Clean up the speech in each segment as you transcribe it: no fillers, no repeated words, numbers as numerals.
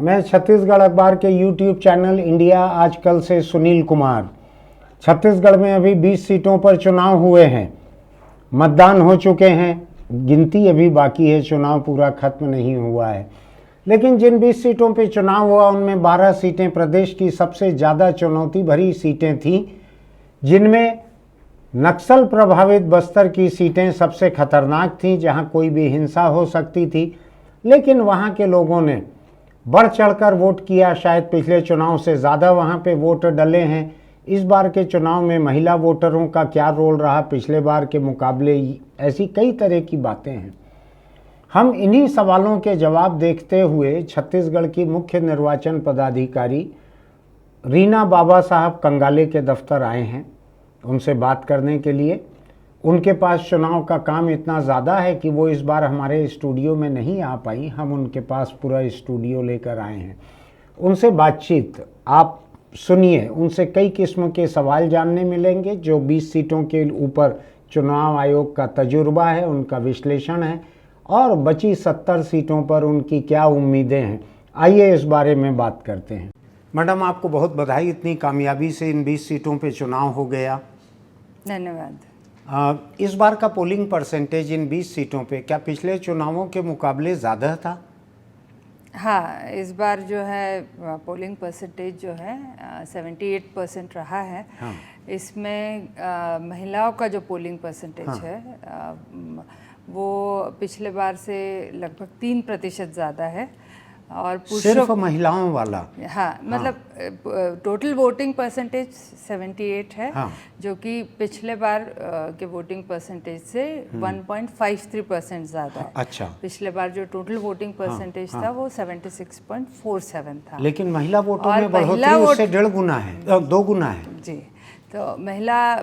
मैं छत्तीसगढ़ अखबार के यूट्यूब चैनल इंडिया आजकल से सुनील कुमार। छत्तीसगढ़ में अभी 20 सीटों पर चुनाव हुए हैं, मतदान हो चुके हैं, गिनती अभी बाकी है, चुनाव पूरा खत्म नहीं हुआ है। लेकिन जिन 20 सीटों पर चुनाव हुआ उनमें 12 सीटें प्रदेश की सबसे ज़्यादा चुनौती भरी सीटें थीं, जिनमें नक्सल प्रभावित बस्तर की सीटें सबसे खतरनाक थीं, जहां कोई भी हिंसा हो सकती थी। लेकिन वहां के लोगों ने बढ़ चढ़कर वोट किया, शायद पिछले चुनाव से ज़्यादा वहां पे वोट डले हैं। इस बार के चुनाव में महिला वोटरों का क्या रोल रहा पिछले बार के मुकाबले, ऐसी कई तरह की बातें हैं। हम इन्हीं सवालों के जवाब देखते हुए छत्तीसगढ़ की मुख्य निर्वाचन पदाधिकारी रीना बाबा साहब कंगाले के दफ्तर आए हैं उनसे बात करने के लिए। उनके पास चुनाव का काम इतना ज़्यादा है कि वो इस बार हमारे स्टूडियो में नहीं आ पाई, हम उनके पास पूरा स्टूडियो लेकर आए हैं। उनसे बातचीत आप सुनिए, उनसे कई किस्म के सवाल जानने मिलेंगे। जो 20 सीटों के ऊपर चुनाव आयोग का तजुर्बा है, उनका विश्लेषण है, और बची 70 सीटों पर उनकी क्या उम्मीदें हैं। आइए इस बारे में बात करते हैं। मैडम, आपको बहुत बधाई, इतनी कामयाबी से इन 20 सीटों पे चुनाव हो गया। धन्यवाद। इस बार का पोलिंग परसेंटेज इन 20 सीटों पे क्या पिछले चुनावों के मुकाबले ज़्यादा था? हाँ, इस बार जो है पोलिंग परसेंटेज जो है 78% रहा है। हाँ। इसमें महिलाओं का जो पोलिंग परसेंटेज हाँ। है वो पिछले बार से लगभग 3% ज़्यादा है। और सिर्फ महिलाओं वाला? हाँ, मतलब टोटल वोटिंग परसेंटेज 78 है। हाँ। जो कि पिछले बार के वोटिंग परसेंटेज से 1.53% ज़्यादा है। अच्छा। पिछले बार जो टोटल वोटिंग परसेंटेज था वो 76.47 था। लेकिन महिला वोटों में बढ़ोतरी उससे 1.5 गुना है, 2 गुना है। जी, तो महिला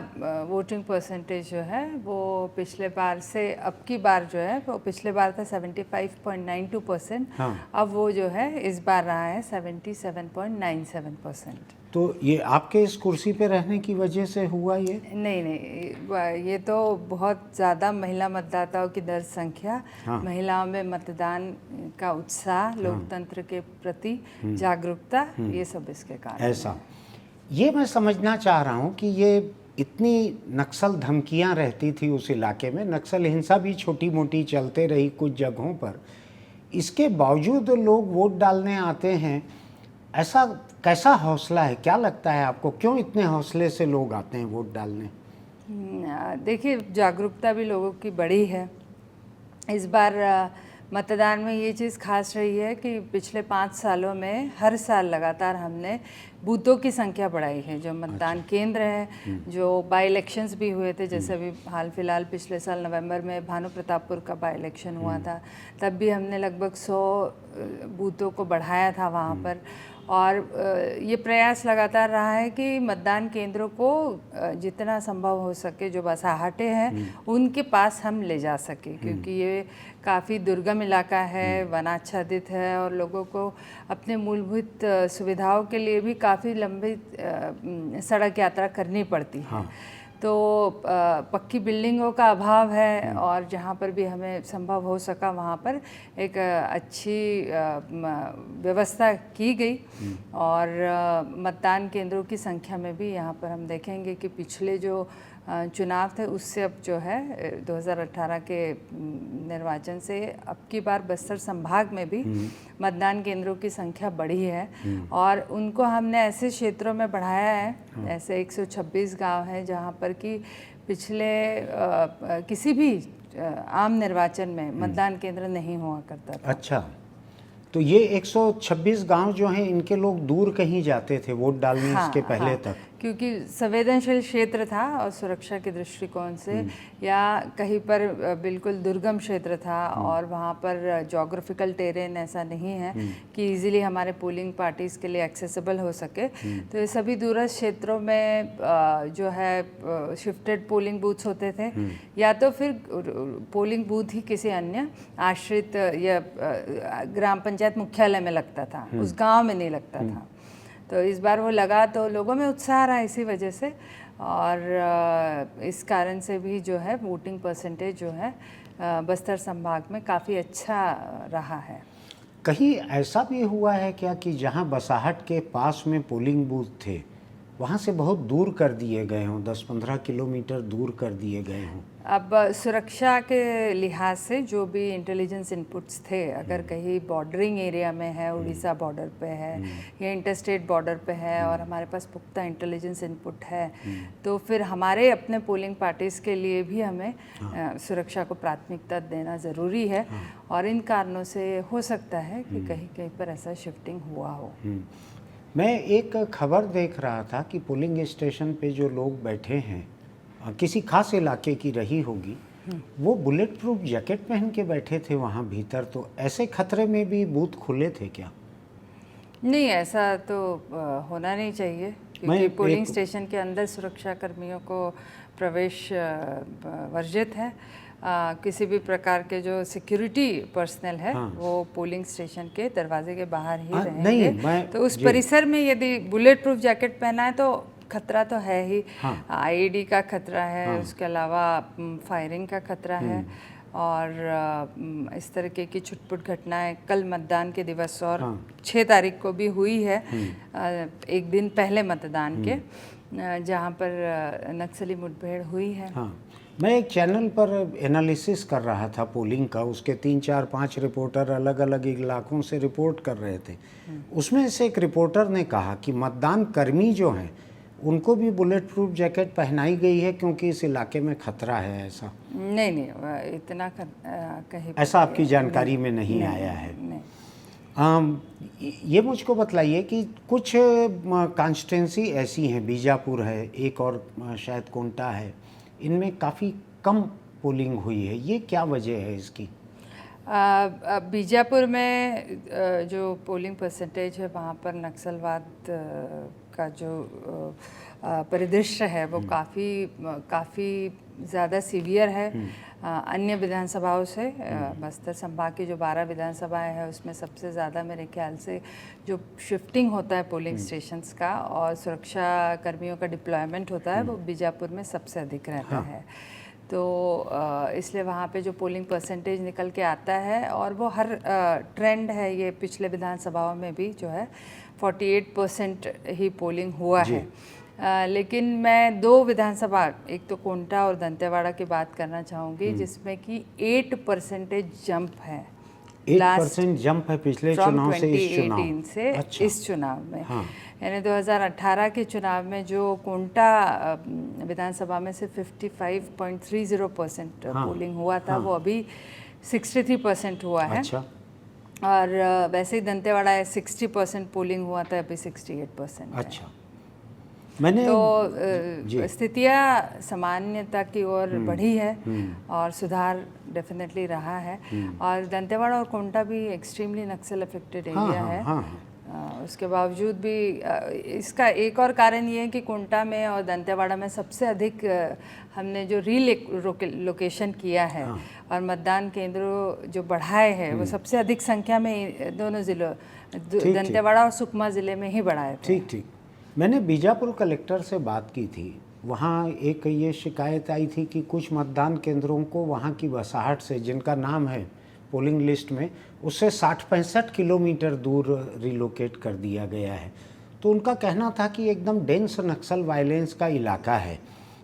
वोटिंग परसेंटेज जो है वो पिछले बार से अब की बार जो है वो पिछले बार था 75.92%। हाँ। अब वो जो है इस बार रहा है 77.97%। तो ये आपके इस कुर्सी पे रहने की वजह से हुआ ये? नहीं, ये तो बहुत ज़्यादा महिला मतदाताओं की दर संख्या, हाँ। महिलाओं में मतदान का उत्साह, लोकतंत्र के प्रति जागरूकता, ये सब इसके कारण ऐसा ये मैं समझना चाह रहा हूँ कि ये इतनी नक्सल धमकियाँ रहती थी उस इलाके में, नक्सल हिंसा भी छोटी मोटी चलते रही कुछ जगहों पर, इसके बावजूद लोग वोट डालने आते हैं। ऐसा कैसा हौसला है, क्या लगता है आपको, क्यों इतने हौसले से लोग आते हैं वोट डालने? देखिए, जागरूकता भी लोगों की बड़ी है। इस बार मतदान में ये चीज़ खास रही है कि पिछले 5 सालों में हर साल लगातार हमने बूथों की संख्या बढ़ाई है। जो मतदान केंद्र है, जो बाई इलेक्शंस भी हुए थे, जैसे अभी हाल फिलहाल पिछले साल नवंबर में भानु प्रतापपुर का बाई इलेक्शन हुआ था, तब भी हमने लगभग 100 बूथों को बढ़ाया था वहाँ पर। और ये प्रयास लगातार रहा है कि मतदान केंद्रों को जितना संभव हो सके, जो बसाहटें हैं उनके पास हम ले जा सके, क्योंकि ये काफ़ी दुर्गम इलाका है, वनाच्छादित है, और लोगों को अपने मूलभूत सुविधाओं के लिए भी काफ़ी लंबी सड़क यात्रा करनी पड़ती है। हाँ। तो पक्की बिल्डिंगों का अभाव है, और जहाँ पर भी हमें संभव हो सका वहाँ पर एक अच्छी व्यवस्था की गई। और मतदान केंद्रों की संख्या में भी यहाँ पर हम देखेंगे कि पिछले जो चुनाव थे उससे अब जो है 2018 के निर्वाचन से अब की बार बस्तर संभाग में भी मतदान केंद्रों की संख्या बढ़ी है। और उनको हमने ऐसे क्षेत्रों में बढ़ाया है, ऐसे 126 गांव हैं जहां पर कि पिछले किसी भी आम निर्वाचन में मतदान केंद्र नहीं हुआ करता था। अच्छा, तो ये 126 गांव जो हैं, इनके लोग दूर कहीं जाते थे वोट डालने? हाँ, इसके पहले हाँ, तक क्योंकि संवेदनशील क्षेत्र था और सुरक्षा के दृष्टिकोण से, या कहीं पर बिल्कुल दुर्गम क्षेत्र था और वहाँ पर जोग्राफिकल टेरेन ऐसा नहीं है कि इजीली हमारे पोलिंग पार्टीज़ के लिए एक्सेसिबल हो सके। तो ये सभी दूरस्थ क्षेत्रों में जो है शिफ्टेड पोलिंग बूथ्स होते थे, या तो फिर पोलिंग बूथ ही किसी अन्य आश्रित या ग्राम पंचायत मुख्यालय में लगता था, उस गाँव में नहीं लगता था। तो इस बार वो लगा तो लोगों में उत्साह रहा इसी वजह से, और इस कारण से भी जो है वोटिंग परसेंटेज जो है बस्तर संभाग में काफ़ी अच्छा रहा है। कहीं ऐसा भी हुआ है क्या कि जहां बसाहट के पास में पोलिंग बूथ थे वहां से बहुत दूर कर दिए गए हों, 10-15 किलोमीटर दूर कर दिए गए हों? अब सुरक्षा के लिहाज से जो भी इंटेलिजेंस इनपुट्स थे, अगर कहीं बॉर्डरिंग एरिया में है, उड़ीसा बॉर्डर पे है या इंटरस्टेट बॉर्डर पे है और हमारे पास पुख्ता इंटेलिजेंस इनपुट है, तो फिर हमारे अपने पोलिंग पार्टीज़ के लिए भी हमें सुरक्षा को प्राथमिकता देना ज़रूरी है। और इन कारणों से हो सकता है कि कहीं कहीं पर ऐसा शिफ्टिंग हुआ हो। मैं एक खबर देख रहा था कि पोलिंग स्टेशन पे जो लोग बैठे हैं, किसी खास इलाके की रही होगी, वो बुलेट प्रूफ जैकेट पहन के बैठे थे वहाँ भीतर। तो ऐसे खतरे में भी बूथ खुले थे क्या? नहीं, ऐसा तो होना नहीं चाहिए, क्योंकि पोलिंग स्टेशन के अंदर सुरक्षा कर्मियों को प्रवेश वर्जित है। किसी भी प्रकार के जो सिक्योरिटी पर्सनल है वो पोलिंग स्टेशन के दरवाजे के बाहर ही रहेंगे। तो उस परिसर में यदि बुलेट प्रूफ जैकेट पहना है तो खतरा तो है ही। आईईडी का खतरा है, उसके अलावा फायरिंग का खतरा है, और इस तरीके की छुटपुट घटनाएं कल मतदान के दिवस और 6 तारीख को भी हुई है, एक दिन पहले मतदान के, जहां पर नक्सली मुठभेड़ हुई है। मैं एक चैनल पर एनालिसिस कर रहा था पोलिंग का, उसके 3-4-5 रिपोर्टर अलग अलग इलाकों से रिपोर्ट कर रहे थे। उसमें से एक रिपोर्टर ने कहा कि मतदान कर्मी जो हैं उनको भी बुलेट प्रूफ जैकेट पहनाई गई है क्योंकि इस इलाके में खतरा है। ऐसा नहीं, इतना कहीं ऐसा आपकी जानकारी में नहीं आया है? ये मुझको बतलाइए कि कुछ कॉन्स्टिट्यूंसी ऐसी हैं, बीजापुर है, एक और शायद कोंटा है, इनमें काफ़ी कम पोलिंग हुई है, ये क्या वजह है इसकी? बीजापुर में जो पोलिंग परसेंटेज है वहाँ पर नक्सलवाद का जो परिदृश्य है वो काफ़ी ज़्यादा सीवियर है अन्य विधानसभाओं से। बस्तर संभाग की जो 12 विधानसभाएं हैं उसमें सबसे ज़्यादा मेरे ख्याल से जो शिफ्टिंग होता है पोलिंग स्टेशंस का और सुरक्षा कर्मियों का डिप्लॉयमेंट होता है वो बीजापुर में सबसे अधिक रहता है। तो इसलिए वहाँ पे जो पोलिंग परसेंटेज निकल के आता है और वो हर ट्रेंड है, ये पिछले विधानसभाओं में भी जो है 48% ही पोलिंग हुआ है। लेकिन मैं 2 विधानसभा, एक तो कोंटा और दंतेवाड़ा की बात करना चाहूँगी जिसमें कि 8% जंप है। 8% जंप है पिछले चुनाव से इस चुनाव में। यानी 2018 के चुनाव में जो कोंटा विधानसभा में से 55.30% पोलिंग हुआ था वो अभी 63% हुआ है। और वैसे ही दंतेवाड़ा 60% पोलिंग हुआ था, अभी 68%। अच्छा, मैंने तो स्थितियाँ सामान्यता की ओर बढ़ी है और सुधार डेफिनेटली रहा है। और दंतेवाड़ा और कोंटा भी एक्सट्रीमली नक्सल अफेक्टेड एरिया है। उसके बावजूद भी इसका एक और कारण ये है कि कोंटा में और दंतेवाड़ा में सबसे अधिक हमने जो लोकेशन किया है और मतदान केंद्रों जो बढ़ाए हैं वो सबसे अधिक संख्या में दोनों जिलों दंतेवाड़ा और सुकमा ज़िले में ही बढ़ाए थे। ठीक। मैंने बीजापुर कलेक्टर से बात की थी, वहाँ एक ये शिकायत आई थी कि कुछ मतदान केंद्रों को वहाँ की बसाहट से, जिनका नाम है पोलिंग लिस्ट में, उससे 60-65 किलोमीटर दूर रिलोकेट कर दिया गया है। तो उनका कहना था कि एकदम डेंस नक्सल वायलेंस का इलाका है,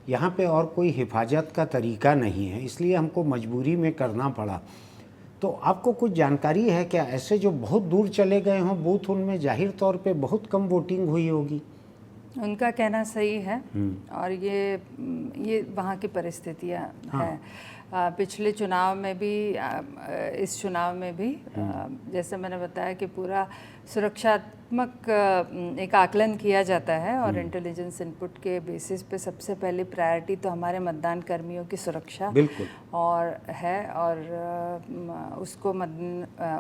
यहाँ पे और कोई हिफाजत का तरीका नहीं है, इसलिए हमको मजबूरी में करना पड़ा। तो आपको कुछ जानकारी है क्या, ऐसे जो बहुत दूर चले गए हों बूथ, उनमें जाहिर तौर पे बहुत कम वोटिंग हुई होगी? उनका कहना सही है और ये वहाँ की परिस्थितियाँ हैं। पिछले चुनाव में भी, इस चुनाव में भी, जैसे मैंने बताया कि पूरा सुरक्षात्मक एक आकलन किया जाता है और इंटेलिजेंस इनपुट के बेसिस पे सबसे पहले प्रायोरिटी तो हमारे मतदान कर्मियों की सुरक्षा और है, और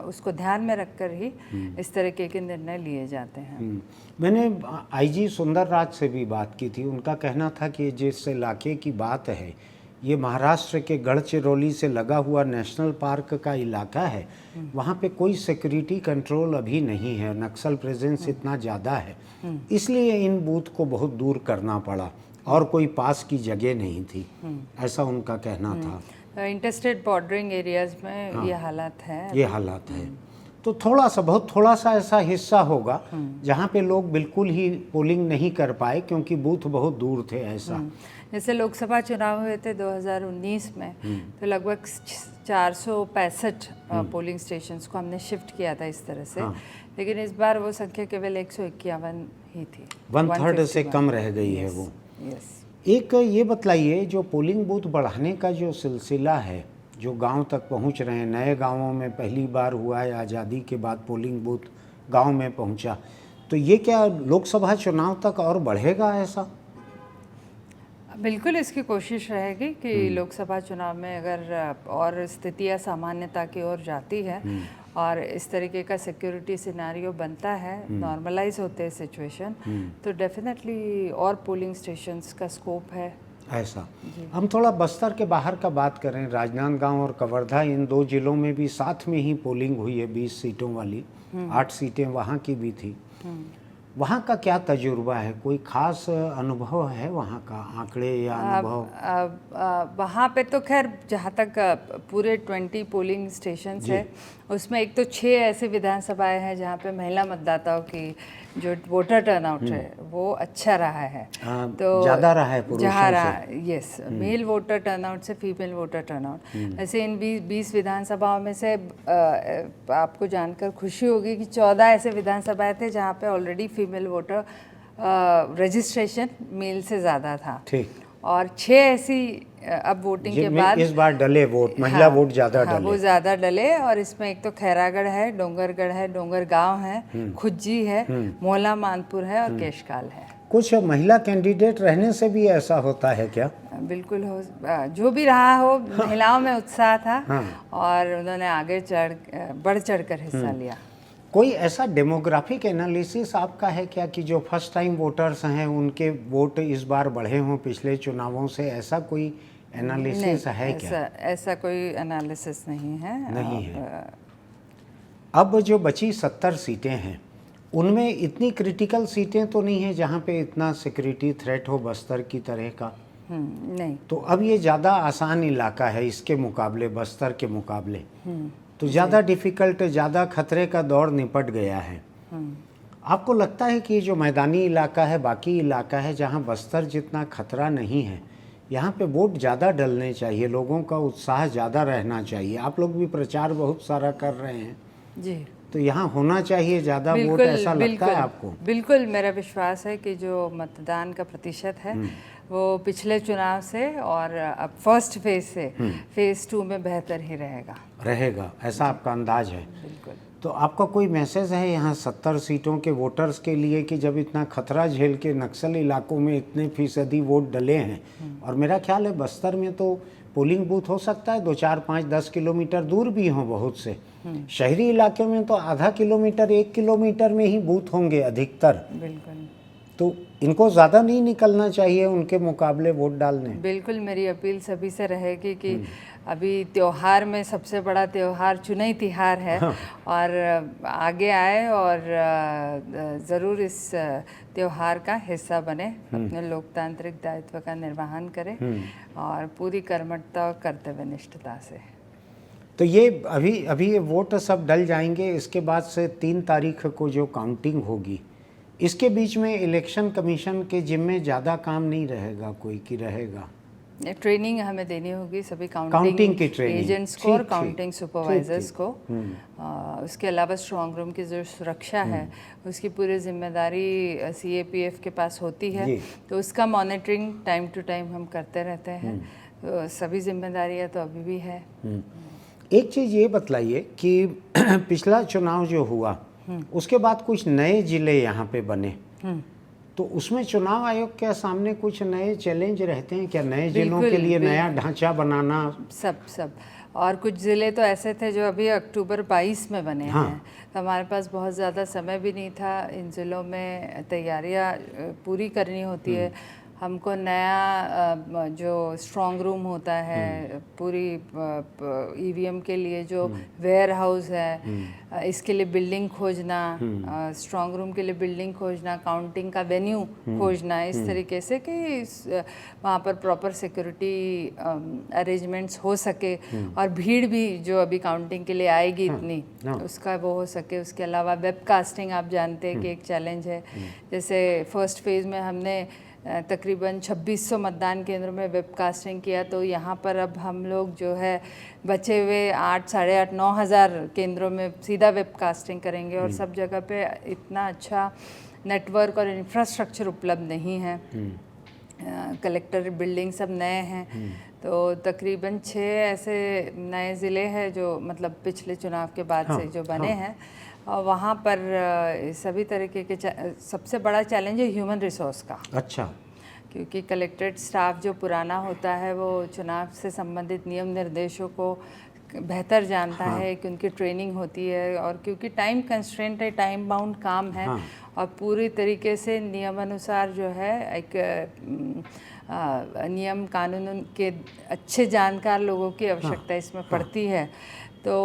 उसको ध्यान में रखकर ही इस तरीके के निर्णय लिए जाते हैं। मैंने आईजी सुंदर राज से भी बात की थी, उनका कहना था कि जिस इलाके की बात है ये महाराष्ट्र के गढ़चिरौली से लगा हुआ नेशनल पार्क का इलाका है, वहाँ पे कोई सिक्योरिटी कंट्रोल अभी नहीं है, नक्सल प्रेजेंस इतना ज़्यादा है, इसलिए इन बूथ को बहुत दूर करना पड़ा और कोई पास की जगह नहीं थी, ऐसा उनका कहना था। इंटरस्टेट बॉर्डरिंग एरियाज में ये हालात है। ये हालात है। तो थोड़ा सा, बहुत थोड़ा सा ऐसा हिस्सा होगा जहाँ पे लोग बिल्कुल ही पोलिंग नहीं कर पाए क्योंकि बूथ बहुत दूर थे ऐसा। जैसे लोकसभा चुनाव हुए थे 2019 में, तो लगभग 465 पोलिंग स्टेशंस को हमने शिफ्ट किया था इस तरह से। लेकिन इस बार वो संख्या केवल 151 ही थी, 1/3 से कम रह गई है वो। एक ये बतलाइए, जो पोलिंग बूथ बढ़ाने का जो सिलसिला है, जो गांव तक पहुंच रहे हैं, नए गांवों में पहली बार हुआ है आज़ादी के बाद पोलिंग बूथ गांव में पहुंचा, तो ये क्या लोकसभा चुनाव तक और बढ़ेगा ऐसा? बिल्कुल इसकी कोशिश रहेगी कि लोकसभा चुनाव में अगर और स्थितियाँ सामान्यता की ओर जाती है और इस तरीके का सिक्योरिटी सिनारियो बनता है, नॉर्मलाइज होते हैं सिचुएशन, तो डेफिनेटली और पोलिंग स्टेशंस का स्कोप है ऐसा। हम थोड़ा बस्तर के बाहर का बात करें, राजनांदगांव और कवर्धा, इन 2 जिलों में भी साथ में ही पोलिंग हुई है 20 सीटों वाली, 8 सीटें वहाँ की भी थी। वहाँ का क्या तजुर्बा है? कोई खास अनुभव है वहाँ का, आंकड़े या अनुभव? वहाँ पे तो खैर जहाँ तक पूरे 20 पोलिंग स्टेशंस है, उसमें एक तो 6 ऐसे विधानसभाएं हैं जहाँ पे महिला मतदाताओं की जो वोटर टर्नआउट है वो अच्छा रहा है। तो ज़्यादा रहा है पुरुषों से। यस, मेल वोटर टर्नआउट से फीमेल वोटर टर्नआउट। ऐसे इन 20 विधानसभाओं में से आपको जानकर खुशी होगी कि 14 ऐसे विधानसभाएं थे जहाँ पे already female voter registration male से ज़्यादा था। ठीक। और 6 ऐसी अब वोटिंग के बाद इस बार डले वोट, महिला वोट ज़्यादा डले। वो ज़्यादा डले, और इसमें एक तो खैरागढ़ है, डोंगरगढ़ है, डोंगरगांव है, खुज्जी है, मोहला मानपुर है और केशकाल है। कुछ महिला कैंडिडेट रहने से भी ऐसा होता है क्या? बिल्कुल हो, जो भी रहा हो, महिलाओं में उत्साह था और उन्होंने आगे बढ़ चढ़ कर हिस्सा लिया। कोई ऐसा डेमोग्राफिक एनालिसिस आपका है क्या कि जो फर्स्ट टाइम वोटर्स हैं उनके वोट इस बार बढ़े हों पिछले चुनावों से? ऐसा कोई एनालिसिस है क्या? ऐसा कोई एनालिसिस नहीं है। नहीं है। अब जो बची 70 सीटें हैं उनमें इतनी क्रिटिकल सीटें तो नहीं है जहाँ पे इतना सिक्योरिटी थ्रेट हो बस्तर की तरह का? नहीं। तो अब ये ज़्यादा आसान इलाका है इसके मुकाबले, बस्तर के मुकाबले, तो ज़्यादा डिफ़िकल्ट, ज़्यादा खतरे का दौर निपट गया है। आपको लगता है कि ये जो मैदानी इलाका है, बाकी इलाका है जहाँ बस्तर जितना खतरा नहीं है, यहाँ पे वोट ज़्यादा डलने चाहिए, लोगों का उत्साह ज़्यादा रहना चाहिए? आप लोग भी प्रचार बहुत सारा कर रहे हैं जी, तो यहाँ होना चाहिए ज़्यादा वोट, ऐसा लगता है आपको? बिल्कुल, मेरा विश्वास है कि जो मतदान का प्रतिशत है वो पिछले चुनाव से और अब फर्स्ट फेज से फेज 2 में बेहतर ही रहेगा, ऐसा आपका अंदाज है? बिल्कुल। तो आपका कोई मैसेज है यहाँ 70 सीटों के वोटर्स के लिए कि जब इतना खतरा झेल के नक्सल इलाकों में इतने फीसदी वोट डले हैं, और मेरा ख्याल है बस्तर में तो पोलिंग बूथ हो सकता है 2, 4, 5, 10 किलोमीटर दूर भी हों बहुत से, शहरी इलाकों में तो आधा किलोमीटर, 1 किलोमीटर में ही बूथ होंगे अधिकतर। बिल्कुल। तो इनको ज़्यादा नहीं निकलना चाहिए उनके मुकाबले वोट डालने? बिल्कुल, मेरी अपील सभी से रहेगी कि अभी त्योहार में सबसे बड़ा त्योहार चुनावी त्योहार है, और आगे आए और ज़रूर इस त्योहार का हिस्सा बने, अपने लोकतांत्रिक दायित्व का निर्वहन करें और पूरी कर्मठता और कर्तव्यनिष्ठता से। तो ये अभी ये वोट सब डल जाएंगे, इसके बाद से 3 तारीख को जो काउंटिंग होगी, इसके बीच में इलेक्शन कमीशन के जिम्मे ज़्यादा काम नहीं रहेगा कोई, की रहेगा? ट्रेनिंग हमें देनी होगी सभी काउंटिंग की ट्रेनिंग एजेंट्स को और काउंटिंग सुपरवाइजर्स को। उसके अलावा स्ट्रॉन्ग रूम की जो सुरक्षा है उसकी पूरी जिम्मेदारी CAPF के पास होती है, तो उसका मॉनिटरिंग टाइम टू टाइम हम करते रहते हैं। तो सभी जिम्मेदारियां तो अभी भी है। एक चीज़ ये बतलाइए कि पिछला चुनाव जो हुआ उसके बाद कुछ नए ज़िले यहाँ पे बने, तो उसमें चुनाव आयोग के सामने कुछ नए चैलेंज रहते हैं क्या? नए जिलों के लिए नया ढांचा बनाना, सब और कुछ ज़िले तो ऐसे थे जो अभी अक्टूबर 22 में बने हैं, तो हमारे पास बहुत ज़्यादा समय भी नहीं था, इन ज़िलों में तैयारियां पूरी करनी होती है। हमको नया जो स्ट्रॉन्ग रूम होता है, पूरी ईवीएम के लिए जो वेयर हाउस है, इसके लिए बिल्डिंग खोजना, स्ट्रॉन्ग रूम के लिए बिल्डिंग खोजना, काउंटिंग का वेन्यू खोजना, इस तरीके से कि वहाँ पर प्रॉपर सिक्योरिटी अरेंजमेंट्स हो सके और भीड़ भी जो अभी काउंटिंग के लिए आएगी इतनी, उसका वो हो सके। उसके अलावा वेबकास्टिंग आप जानते हैं कि एक चैलेंज है। जैसे फर्स्ट फेज़ में हमने तकरीबन 2600 मतदान केंद्रों में वेबकास्टिंग किया, तो यहाँ पर अब हम लोग जो है बचे हुए 8, साढ़े 8, 9,000 केंद्रों में सीधा वेबकास्टिंग करेंगे। और सब जगह पे इतना अच्छा नेटवर्क और इंफ्रास्ट्रक्चर उपलब्ध नहीं है। कलेक्टर बिल्डिंग सब नए हैं, तो तकरीबन 6 ऐसे नए ज़िले हैं जो मतलब पिछले चुनाव के बाद से जो बने हैं। और वहाँ पर सभी तरीके के सबसे बड़ा चैलेंज है ह्यूमन रिसोर्स का। अच्छा। क्योंकि कलेक्ट्रेट स्टाफ जो पुराना होता है वो चुनाव से संबंधित नियम निर्देशों को बेहतर जानता है, कि उनकी ट्रेनिंग होती है, और क्योंकि टाइम कंस्ट्रेंट है, टाइम बाउंड काम है, और पूरी तरीके से नियमानुसार जो है एक नियम कानून के अच्छे जानकार लोगों की आवश्यकता इसमें पड़ती है। तो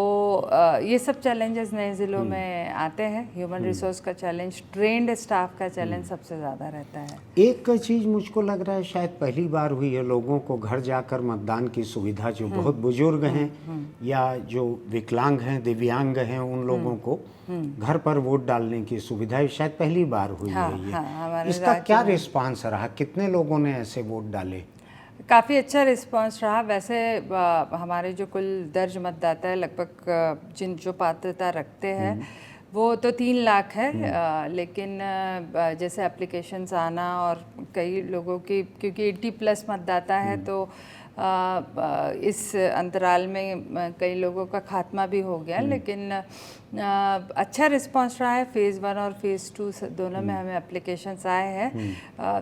ये सब चैलेंजेस नए ज़िलों में आते हैं। ह्यूमन रिसोर्स का चैलेंज, ट्रेंड स्टाफ का चैलेंज सबसे ज़्यादा रहता है। एक चीज़ मुझको लग रहा है शायद पहली बार हुई है लोगों को घर जाकर मतदान की सुविधा, जो बहुत बुजुर्ग हैं या जो विकलांग हैं, दिव्यांग हैं, उन लोगों को घर पर वोट डालने की सुविधा शायद पहली बार हुई है ये। इसका क्या रिस्पांस रहा? कितने लोगों ने ऐसे वोट डाले? काफ़ी अच्छा रिस्पांस रहा। वैसे हमारे जो कुल दर्ज मतदाता है, लगभग जो पात्रता रखते हैं वो तो 3 लाख है, लेकिन जैसे एप्लीकेशंस आना और कई लोगों की, क्योंकि 80+ मतदाता है, तो इस अंतराल में कई लोगों का खात्मा भी हो गया। लेकिन अच्छा रिस्पांस रहा है। फेज़ 1 और फेज़ 2 दोनों में हमें एप्लीकेशंस आए हैं।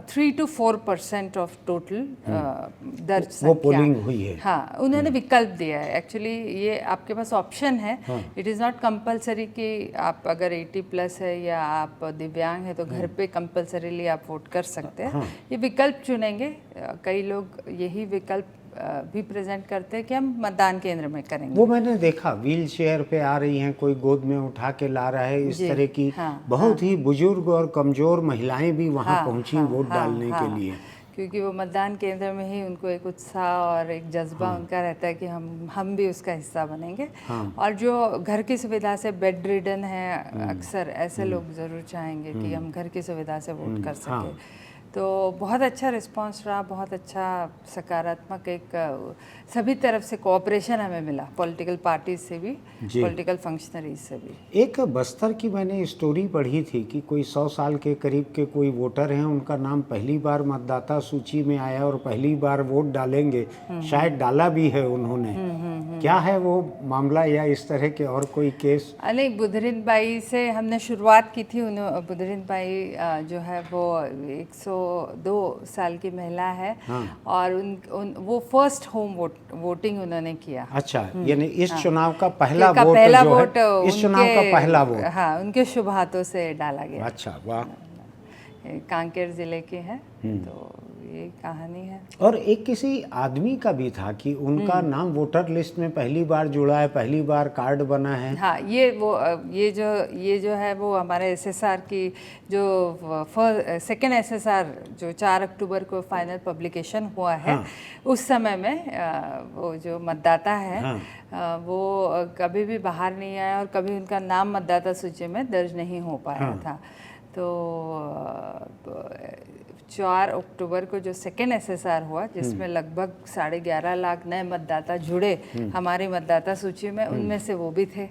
3 to 4% ऑफ टोटल दर्ज संख्या वो पोलिंग हुई है। हाँ, उन्होंने विकल्प दिया है। एक्चुअली ये आपके पास ऑप्शन है, इट इज़ नॉट कंपलसरी कि आप अगर 80+ है या आप दिव्यांग है तो घर पे कंपलसरीली आप वोट कर सकते हैं। ये विकल्प चुनेंगे। कई लोग यही विकल्प भी प्रेजेंट करते हैं कि हम मतदान केंद्र में करेंगे। वो मैंने देखा, व्हील चेयर पे आ रही हैं, कोई गोद में उठा के ला रहा है, इस तरह की बहुत ही बुजुर्ग और कमजोर महिलाएं भी वहाँ पहुंची वोट डालने के लिए। क्योंकि वो मतदान केंद्र में ही उनको एक उत्साह और एक जज्बा उनका रहता है कि हम भी उसका हिस्सा बनेंगे। और जो घर की सुविधा से बेड रिडन है, अक्सर ऐसे लोग ज़रूर चाहेंगे कि हम घर की सुविधा से वोट कर सकें। तो बहुत अच्छा रिस्पांस रहा, बहुत अच्छा सकारात्मक एक सभी तरफ से कोऑपरेशन हमें मिला, पॉलिटिकल पार्टीज से भी, पॉलिटिकल फंक्शनरीज से भी। एक बस्तर की मैंने स्टोरी पढ़ी थी कि कोई 100 साल के करीब के कोई वोटर हैं, उनका नाम पहली बार मतदाता सूची में आया और पहली बार वोट डालेंगे, शायद डाला भी है उन्होंने। क्या है वो मामला या इस तरह के और कोई केस? नहीं, बुधरिन बाई से हमने शुरुआत की थी। बुधरिन बाई जो है वो 102 साल की महिला है। और वो फर्स्ट होम वोटिंग उन्होंने किया। अच्छा, यानी इस चुनाव का पहला वोट इस चुनाव का पहला वोट, हाँ, उनके शुभ हाथों से डाला गया। अच्छा, वाह। कांकेर जिले के हैं, तो ये कहानी है। और एक किसी आदमी का भी था कि उनका नाम वोटर लिस्ट में पहली बार जुड़ा है, पहली बार कार्ड बना है। हाँ, ये जो है वो हमारे एसएसआर की जो सेकेंड एसएसआर जो 4 अक्टूबर को फाइनल पब्लिकेशन हुआ है, उस समय में वो जो मतदाता है वो कभी भी बाहर नहीं आया और कभी उनका नाम मतदाता सूची में दर्ज नहीं हो पाया था। तो 4 अक्टूबर को जो सेकेंड एसएसआर हुआ, जिसमें लगभग 11.5 लाख नए मतदाता जुड़े हमारी मतदाता सूची में, उनमें से वो भी थे।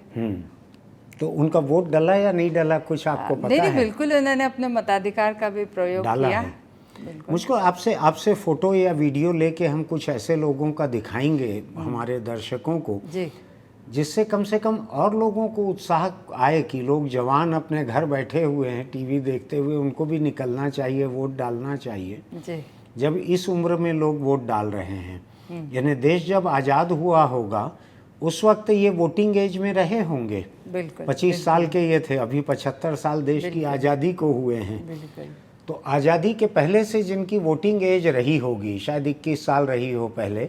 तो उनका वोट डाला या नहीं डाला, कुछ आपको पता है? नहीं, बिल्कुल उन्होंने अपने मताधिकार का भी प्रयोग किया। मुझको आपसे फोटो या वीडियो लेके हम कुछ ऐसे लोगों का दिखाएंगे हमारे दर्शकों को, जिससे कम से कम और लोगों को उत्साह आए कि लोग जवान अपने घर बैठे हुए हैं टीवी देखते हुए, उनको भी निकलना चाहिए, वोट डालना चाहिए। जब इस उम्र में लोग वोट डाल रहे हैं, यानी देश जब आज़ाद हुआ होगा उस वक्त ये वोटिंग एज में रहे होंगे। 25 साल के ये थे, अभी 75 साल देश की आज़ादी को हुए हैं। तो आज़ादी के पहले से जिनकी वोटिंग एज रही होगी, शायद 21 साल रही हो पहले,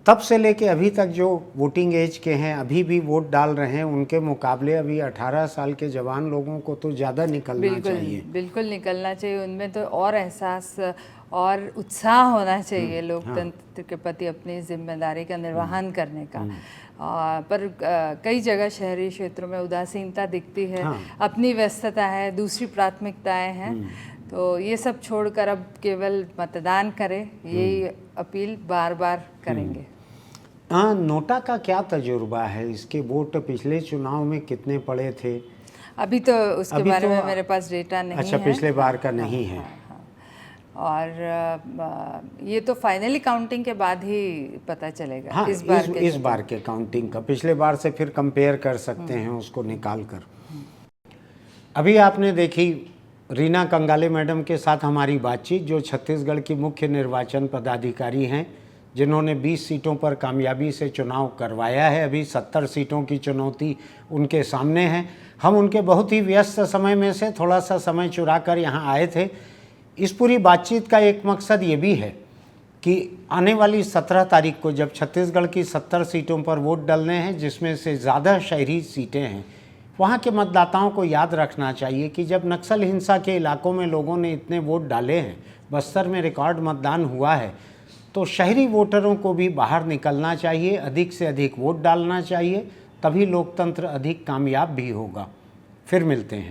तब से लेके अभी तक जो वोटिंग एज के हैं, अभी भी वोट डाल रहे हैं, उनके मुकाबले अभी 18 साल के जवान लोगों को तो ज़्यादा निकलना चाहिए। बिल्कुल निकलना चाहिए। उनमें तो और एहसास और उत्साह होना चाहिए लोकतंत्र के प्रति अपनी जिम्मेदारी का निर्वहन करने का। पर कई जगह शहरी क्षेत्रों में उदासीनता दिखती है, अपनी व्यस्तता है, दूसरी प्राथमिकताएं हैं। तो ये सब छोड़कर अब केवल मतदान करें, यही अपील बार बार करेंगे। नोटा का क्या तजुर्बा है? इसके वोट पिछले चुनाव में कितने पड़े थे? अभी तो उसके बारे में मेरे पास डेटा नहीं है। अच्छा, पिछले बार का नहीं है। और ये तो फाइनली काउंटिंग के बाद ही पता चलेगा। हाँ, इस बार के काउंटिंग का पिछले बार से फिर कंपेयर कर सकते हैं उसको निकाल कर। अभी आपने देखी रीना कंगाले मैडम के साथ हमारी बातचीत, जो छत्तीसगढ़ की मुख्य निर्वाचन पदाधिकारी हैं, जिन्होंने 20 सीटों पर कामयाबी से चुनाव करवाया है। अभी 70 सीटों की चुनौती उनके सामने है। हम उनके बहुत ही व्यस्त समय में से थोड़ा सा समय चुरा कर यहाँ आए थे। इस पूरी बातचीत का एक मकसद ये भी है कि आने वाली 17 तारीख को जब छत्तीसगढ़ की 70 सीटों पर वोट डालने हैं, जिसमें से ज़्यादा शहरी सीटें हैं, वहाँ के मतदाताओं को याद रखना चाहिए कि जब नक्सल हिंसा के इलाकों में लोगों ने इतने वोट डाले हैं, बस्तर में रिकॉर्ड मतदान हुआ है, तो शहरी वोटरों को भी बाहर निकलना चाहिए, अधिक से अधिक वोट डालना चाहिए, तभी लोकतंत्र अधिक कामयाब भी होगा। फिर मिलते हैं।